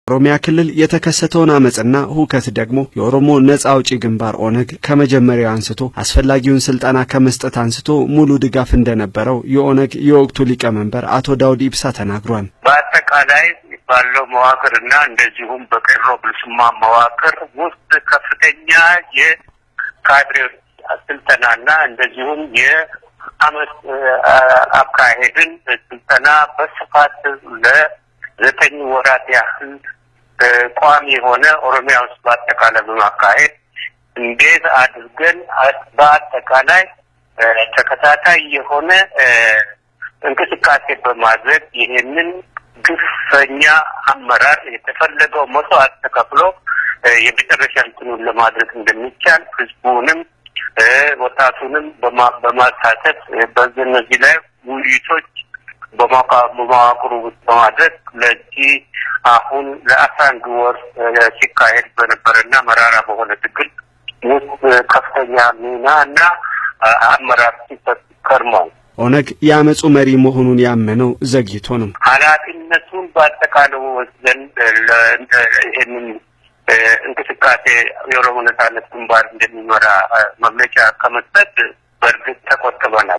ኦሮሚያ ክልል የተከሰተውን አመጽና ሁከት ደግሞ የኦሮሞ ነጻ አውጪ ግንባር ኦነግ ከመጀመሪያው አንስቶ አስፈላጊውን ስልጣና ከመስጠት አንስቶ ሙሉ ድጋፍ እንደነበረው የኦነግ የወቅቱ ሊቀመንበር አቶ ዳውድ ኢብሳ ተናግሯል። በአጠቃላይ ባለው መዋቅርና እንደዚሁም በቄሮ ብልስማ መዋቅር ውስጥ ከፍተኛ የካድሬ ስልጠናና እንደዚሁም የአመጽ አካሄድን ስልጠና በስፋት ለዘጠኝ ወራት ያህል ቋሚ የሆነ ኦሮሚያ ውስጥ በአጠቃላይ በማካሄድ እንዴት አድርገን በአጠቃላይ ተከታታይ የሆነ እንቅስቃሴ በማድረግ ይሄንን ግፈኛ አመራር የተፈለገው መስዋዕት ተከፍሎ የመጨረሻ እንትኑን ለማድረግ እንደሚቻል ህዝቡንም ወጣቱንም በማሳተፍ በእነዚህ ላይ ውይይቶች በመዋቅሩ ውስጥ በማድረግ ለዚህ አሁን ለ11 ወር ሲካሄድ በነበረና መራራ በሆነ ትግል ውስጥ ከፍተኛ ሚናና አመራር ሲሰጥ ከርሟል። ኦነግ የአመጹ መሪ መሆኑን ያመነው ዘግይቶ ነው። ኃላፊነቱን በአጠቃላይ ወስደን ይሄንን እንቅስቃሴ የኦሮሞ ነጻነት ግንባር እንደሚመራ መግለጫ ከመስጠት በእርግጥ ተቆጥበናል።